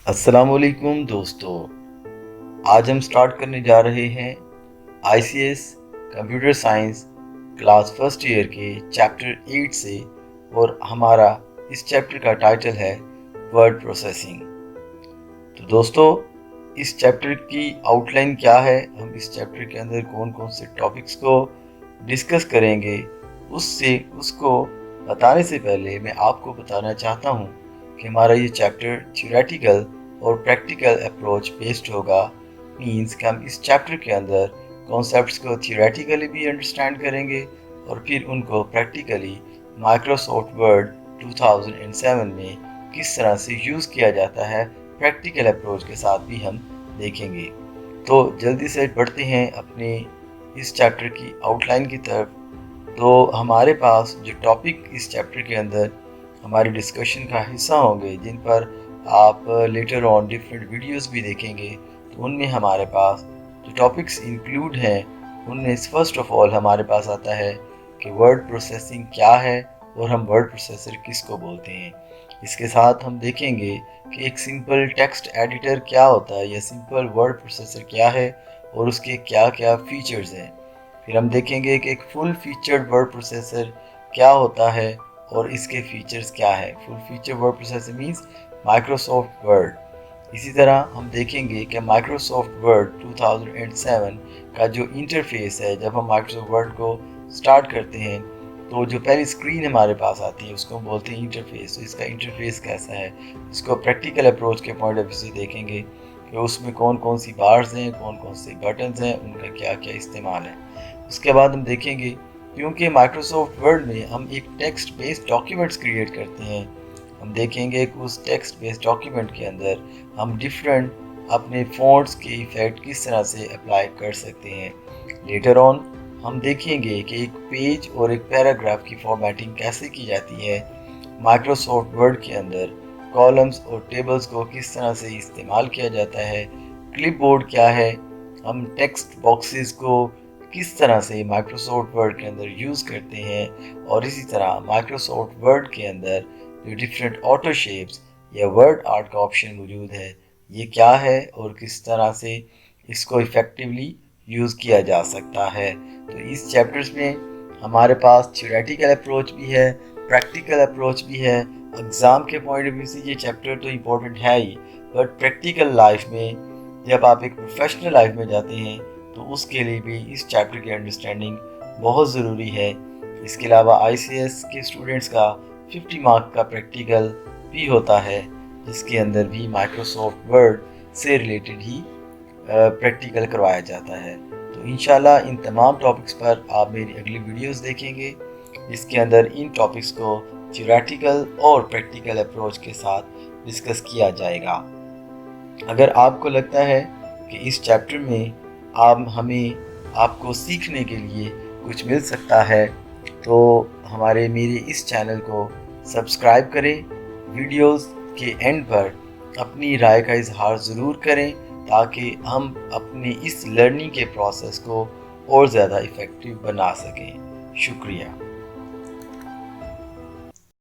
السلام علیکم دوستو، آج ہم سٹارٹ کرنے جا رہے ہیں ICS computer science class first year کے چیپٹر 8 سے، اور ہمارا اس چیپٹر کا ٹائٹل ہے ورڈ پروسیسنگ۔ تو دوستو، اس چیپٹر کی آؤٹ لائن کیا ہے، ہم اس چیپٹر کے اندر کون کون سے ٹاپکس کو ڈسکس کریں گے، اس کو بتانے سے پہلے میں آپ کو بتانا چاہتا ہوں کہ ہمارا یہ چیپٹر تھیوریٹیکل اور پریکٹیکل اپروچ بیسڈ ہوگا۔ مینس کہ ہم اس چیپٹر کے اندر کانسیپٹس کو تھیوریٹیکلی بھی انڈرسٹینڈ کریں گے اور پھر ان کو پریکٹیکلی مائکروسافٹ ورڈ 2007 میں کس طرح سے یوز کیا جاتا ہے پریکٹیکل اپروچ کے ساتھ بھی ہم دیکھیں گے۔ تو جلدی سے بڑھتے ہیں اپنے اس چیپٹر کی آؤٹ لائن کی طرف۔ تو ہمارے پاس جو ٹاپک اس چیپٹر کے اندر ہماری ڈسکشن کا حصہ ہوں گے، جن پر آپ لیٹر آن ڈفرینٹ ویڈیوز بھی دیکھیں گے، تو ان میں ہمارے پاس جو ٹاپکس انکلوڈ ہیں ان میں فرسٹ آف آل ہمارے پاس آتا ہے کہ ورڈ پروسیسنگ کیا ہے اور ہم ورڈ پروسیسر کس کو بولتے ہیں۔ اس کے ساتھ ہم دیکھیں گے کہ ایک سمپل ٹیکسٹ ایڈیٹر کیا ہوتا ہے یا سمپل ورڈ پروسیسر کیا ہے اور اس کے کیا کیا فیچرز ہیں۔ پھر ہم دیکھیں گے کہ ایک فل فیچرڈ ورڈ پروسیسر کیا ہوتا ہے اور اس کے فیچرز کیا ہے۔ Full feature word processor means Microsoft Word. اسی طرح ہم دیکھیں گے کہ مائکروسافٹ ورڈ 2007 کا جو انٹرفیس ہے، جب ہم مائکروسافٹ ورڈ کو سٹارٹ کرتے ہیں تو جو پہلی اسکرین ہمارے پاس آتی ہے اس کو ہم بولتے ہیں انٹرفیس۔ تو اس کا انٹرفیس کیسا ہے، اس کو پریکٹیکل اپروچ کے پوائنٹ آف ویو سے دیکھیں گے کہ اس میں کون کون سی بارز ہیں، کون کون سی بٹنز ہیں، ان کا کیا کیا استعمال ہے۔ اس کے بعد ہم دیکھیں گے کیونکہ مائکروسافٹ ورڈ میں ہم ایک ٹیکسٹ بیسڈ ڈاکیومنٹس کریٹ کرتے ہیں، ہم دیکھیں گے کہ اس ٹیکسٹ بیسڈ ڈاکیومنٹ کے اندر ہم ڈفرینٹ اپنے فونٹس کے ایفیکٹ کس طرح سے اپلائی کر سکتے ہیں۔ لیٹر آن ہم دیکھیں گے کہ ایک پیج اور ایک پیراگراف کی فارمیٹنگ کیسے کی جاتی ہے مائکروسافٹ ورڈ کے اندر، کالمز اور ٹیبلز کو کس طرح سے استعمال کیا جاتا ہے، کلپ بورڈ کیا ہے، ہم ٹیکسٹ باکسز کو کس طرح سے مائکروسافٹ ورڈ کے اندر یوز کرتے ہیں، اور اسی طرح مائکروسافٹ ورڈ کے اندر جو ڈفرینٹ آٹو شیپس یا ورڈ آرٹ کا آپشن موجود ہے یہ کیا ہے اور کس طرح سے اس کو ایفیکٹولی یوز کیا جا سکتا ہے۔ تو اس چیپٹرز میں ہمارے پاس تھیوریٹیکل اپروچ بھی ہے، پریکٹیکل اپروچ بھی ہے۔ ایگزام کے پوائنٹ آف ویو سے یہ چیپٹر تو امپورٹنٹ ہے ہی، بٹ پریکٹیکل لائف میں جب آپ ایک پروفیشنل لائف میں جاتے ہیں تو اس کے لیے بھی اس چیپٹر کی انڈرسٹینڈنگ بہت ضروری ہے۔ اس کے علاوہ ICS کے اسٹوڈنٹس کا 50 مارک کا پریکٹیکل بھی ہوتا ہے، جس کے اندر بھی مائکروسافٹ ورڈ سے ریلیٹڈ ہی پریکٹیکل کروایا جاتا ہے۔ تو انشاءاللہ ان تمام ٹاپکس پر آپ میری اگلی ویڈیوز دیکھیں گے، جس کے اندر ان ٹاپکس کو تھیوریٹیکل اور پریکٹیکل اپروچ کے ساتھ ڈسکس کیا جائے گا۔ اگر آپ کو لگتا ہے کہ اس چیپٹر میں آپ کو سیکھنے کے لیے کچھ مل سکتا ہے تو میرے اس چینل کو سبسکرائب کریں۔ ویڈیوز کے اینڈ پر اپنی رائے کا اظہار ضرور کریں تاکہ ہم اپنے اس لرننگ کے پروسیس کو اور زیادہ ایفیکٹو بنا سکیں۔ شکریہ۔